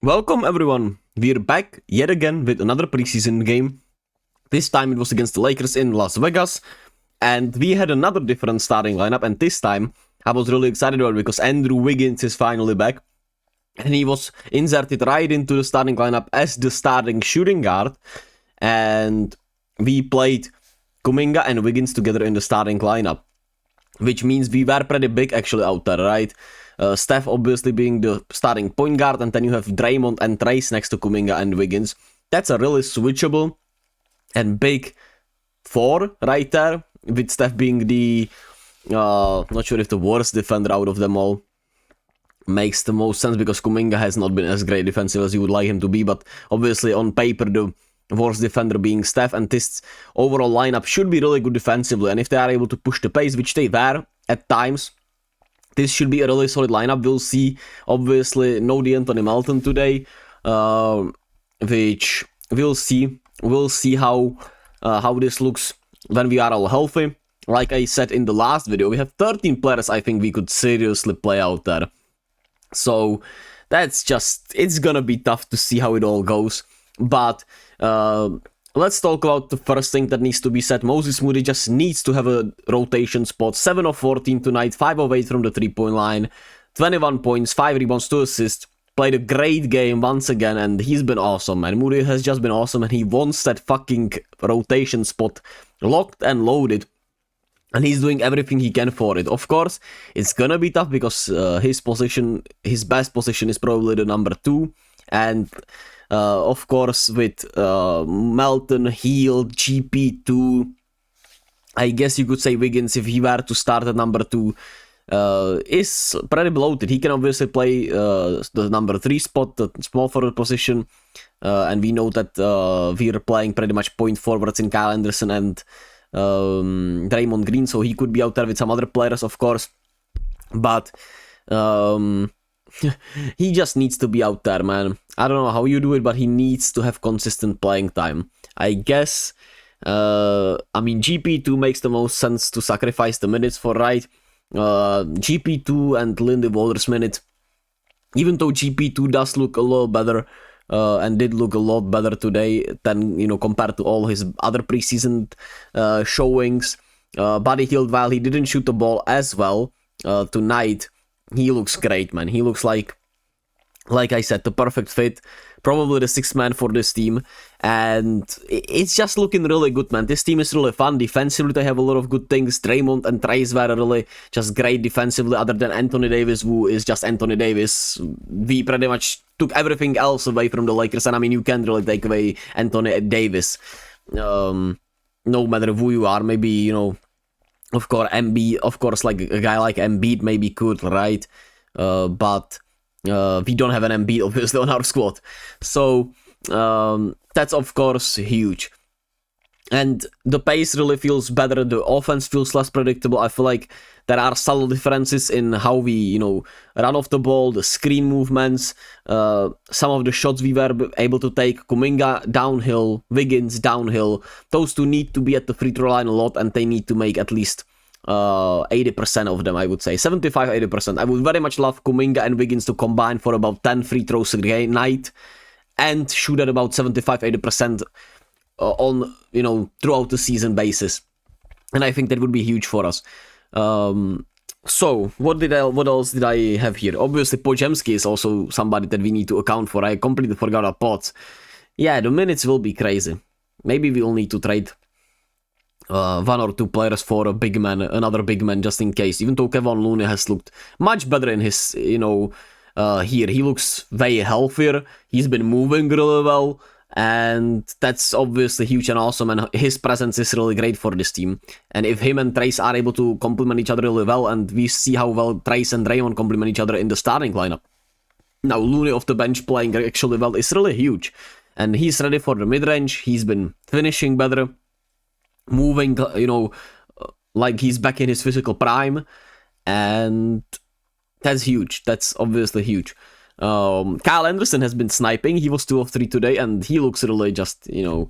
Welcome everyone, we're back yet again with another preseason game. This time it was against the Lakers in Las Vegas, and we had another different starting lineup, and this time I was really excited about it because Andrew Wiggins is finally back, and he was inserted right into the starting lineup as the starting shooting guard, and we played Kuminga and Wiggins together in the starting lineup, which means we were pretty big actually out there, right? Steph obviously being the starting point guard, and then you have Draymond and Trace next to Kuminga and Wiggins. That's a really switchable and big four right there, with Steph being the, not sure if the worst defender out of them all. Makes the most sense because Kuminga has not been as great defensive as you would like him to be, but obviously on paper the worst defender being Steph, and this overall lineup should be really good defensively, and if they are able to push the pace, which they were at times, this should be a really solid lineup. We'll see, obviously, no DeAnthony Melton today, which we'll see. We'll see how this looks when we are all healthy. Like I said in the last video, we have 13 players I think we could seriously play out there. So that's just, it's gonna be tough to see how it all goes. But let's talk about the first thing that needs to be said. Moody just needs to have a rotation spot. 7 of 14 tonight, 5 of 8 from the 3-point line, 21 points, 5 rebounds, 2 assists. Played a great game once again, and he's been awesome, man. Moody has just been awesome, and he wants that fucking rotation spot locked and loaded. And he's doing everything he can for it. Of course, it's gonna be tough because his best position is probably the number 2. And of course, with Melton, healed, GP2, I guess you could say Wiggins, if he were to start at number 2, is pretty bloated. He can obviously play the number 3 spot, the small forward position, and we know that we're playing pretty much point forwards in Kyle Anderson and Draymond Green, so he could be out there with some other players, of course, but he just needs to be out there, man. I don't know how you do it, but he needs to have consistent playing time. I guess, I mean, GP2 makes the most sense to sacrifice the minutes for, right? GP2 and Lindy Walder's minutes, even though GP2 does look a little better, and did look a lot better today than, you know, compared to all his other preseason showings. Body healed while he didn't shoot the ball as well tonight. He looks great, man. He looks like I said, the perfect fit. Probably the 6th man for this team. And it's just looking really good, man. This team is really fun. Defensively, they have a lot of good things. Draymond and Trace were really just great defensively, other than Anthony Davis, who is just Anthony Davis. We pretty much took everything else away from the Lakers. And I mean, you can't really take away Anthony Davis. No matter who you are. Maybe, you know, of course, like a guy like Embiid maybe could, right? But we don't have an Embiid, obviously, on our squad. So that's, of course, huge. And the pace really feels better. The offense feels less predictable. I feel like there are subtle differences in how we, you know, run off the ball, the screen movements, some of the shots we were able to take. Kuminga downhill, Wiggins downhill. Those two need to be at the free throw line a lot, and they need to make at least 80% of them, I would say. 75-80%. I would very much love Kuminga and Wiggins to combine for about 10 free throws a night and shoot at about 75-80% on, you know, throughout the season basis. And I think that would be huge for us. So, what else did I have here? Obviously, Podziemski is also somebody that we need to account for. I completely forgot about Pods. Yeah, the minutes will be crazy. Maybe we'll need to trade 1 or 2 players for a big man, another big man, just in case. Even though Kevon Looney has looked much better in his, you know, here. He looks way healthier. He's been moving really well. And that's obviously huge and awesome, and his presence is really great for this team. And if him and Trace are able to complement each other really well, and we see how well Trace and Draymond complement each other in the starting lineup. Now, Looney off the bench playing actually well is really huge. And he's ready for the mid-range. He's been finishing better, moving, you know, like he's back in his physical prime. And that's huge. That's obviously huge. Kyle Anderson has been sniping. He was 2 of 3 today, and he looks really just, you know,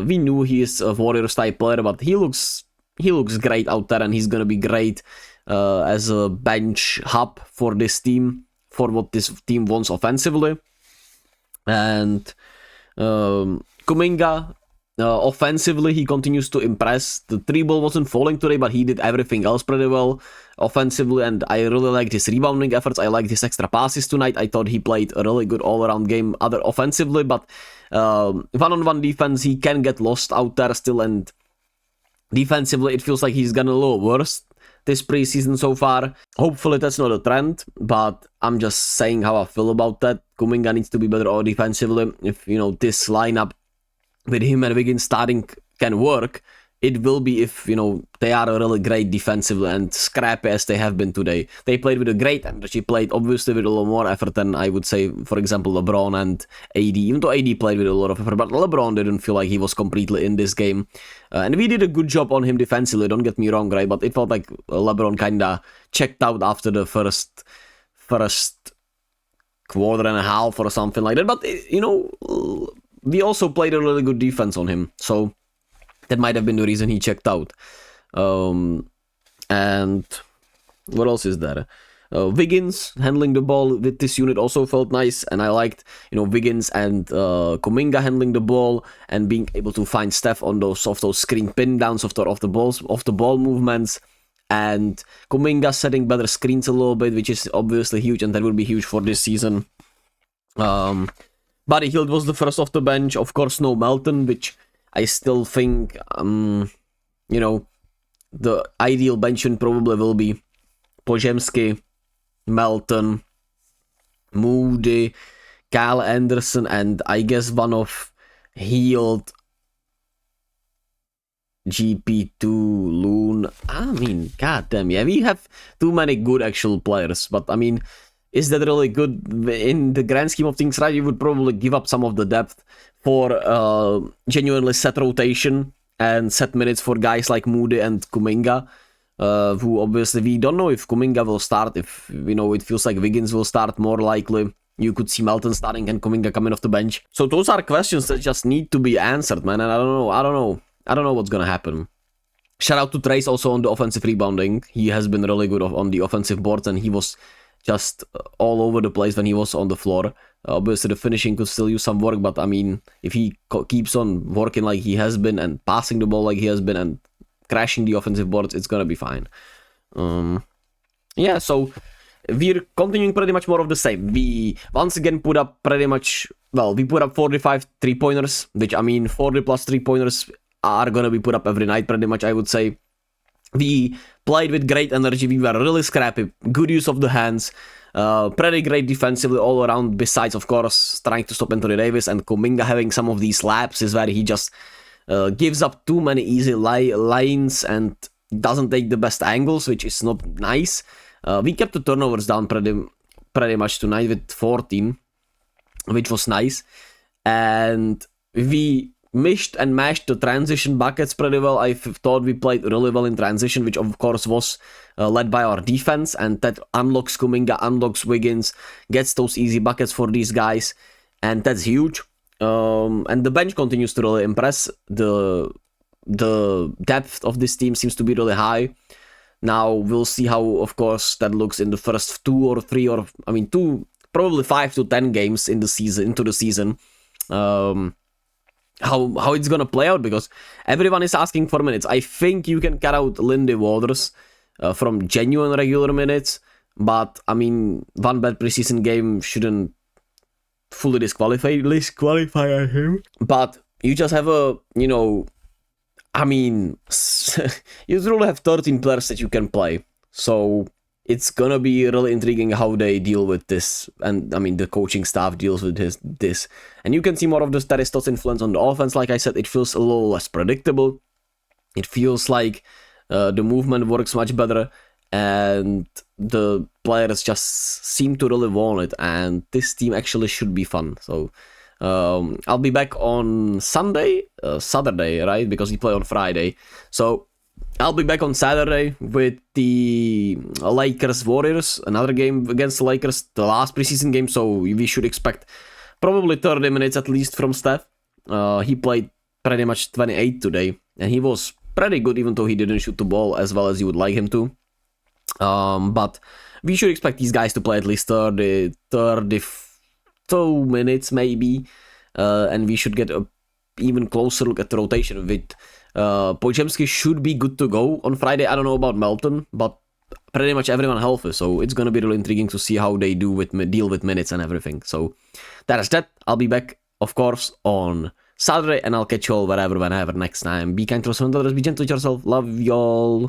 we knew he is a Warriors type player, but he looks great out there, and he's gonna be great as a bench hub for this team, for what this team wants offensively. And Kuminga, offensively, he continues to impress. The 3-ball wasn't falling today, but he did everything else pretty well offensively, and I really liked his rebounding efforts. I liked his extra passes tonight. I thought he played a really good all-around game other offensively, but one-on-one defense, he can get lost out there still, and defensively, it feels like he's gotten a little worse this preseason so far. Hopefully that's not a trend, but I'm just saying how I feel about that. Kuminga needs to be better all defensively. If, this lineup with him and Wiggins starting can work, it will be if, they are really great defensively and scrappy as they have been today. They played with a great energy, played obviously with a little more effort than I would say, for example, LeBron and AD. Even though AD played with a lot of effort, but LeBron didn't feel like he was completely in this game. And we did a good job on him defensively, don't get me wrong, right? But it felt like LeBron kinda checked out after the first quarter and a half or something like that. But, we also played a really good defense on him, so that might have been the reason he checked out. And what else is there? Wiggins handling the ball with this unit also felt nice, and I liked, Wiggins and Kuminga handling the ball and being able to find Steph on those screen pin downs of the ball movements, and Kuminga setting better screens a little bit, which is obviously huge, and that will be huge for this season. Buddy Hield was the first off the bench. Of course, no Melton, which I still think, the ideal bench unit probably will be Podziemski, Melton, Moody, Kyle Anderson, and I guess one of Hield, GP2, Loon. I mean, goddamn, yeah, we have too many good actual players, but I mean, is that really good in the grand scheme of things, right? You would probably give up some of the depth for genuinely set rotation and set minutes for guys like Moody and Kuminga, who obviously we don't know if Kuminga will start. If, it feels like Wiggins will start more likely. You could see Melton starting and Kuminga coming off the bench. So those are questions that just need to be answered, man, and I don't know what's gonna happen. Shout out to Trace also on the offensive rebounding. He has been really good on the offensive boards, and he was just all over the place when he was on the floor. Obviously, the finishing could still use some work, but I mean, if he keeps on working like he has been and passing the ball like he has been and crashing the offensive boards, it's gonna be fine. Yeah, so we're continuing pretty much more of the same. We once again put up we put up 45 3-pointers, which, I mean, 40 plus 3-pointers are gonna be put up every night pretty much, I would say. We played with great energy, we were really scrappy, good use of the hands, pretty great defensively all around, besides, of course, trying to stop Anthony Davis, and Kuminga having some of these lapses where he just gives up too many easy lines and doesn't take the best angles, which is not nice. We kept the turnovers down pretty much tonight with 14, which was nice, and we mixed and matched the transition buckets pretty well. I thought we played really well in transition, which of course was led by our defense, and that unlocks Kuminga, unlocks Wiggins, gets those easy buckets for these guys, and that's huge. And the bench continues to really impress. The depth of this team seems to be really high. Now we'll see how, of course, that looks in the first 2 or 3 or probably 5 to 10 games into the season. How it's gonna play out, because everyone is asking for minutes. I think you can cut out Lindy Waters from genuine regular minutes, but I mean, one bad preseason game shouldn't fully disqualify him. But you just have you really have 13 players that you can play, so it's gonna be really intriguing how they deal with this, and I mean the coaching staff deals with this. And you can see more of the Statisto's influence on the offense. Like I said, it feels a little less predictable. It feels like the movement works much better, and the players just seem to really want it, and this team actually should be fun. So I'll be back on Saturday, right? Because we play on Friday. So I'll be back on Saturday with the Lakers-Warriors, another game against the Lakers, the last preseason game, so we should expect probably 30 minutes at least from Steph. He played pretty much 28 today, and he was pretty good, even though he didn't shoot the ball as well as you would like him to. But we should expect these guys to play at least 30 2 minutes maybe, and we should get a even closer look at the rotation with Podziemski should be good to go on Friday. I don't know about Melton, but pretty much everyone healthy, so it's gonna be really intriguing to see how they deal with minutes and everything. So that is that. I'll be back, of course, on Saturday, and I'll catch you all whenever next time. Be kind to yourself, be gentle with yourself. Love y'all.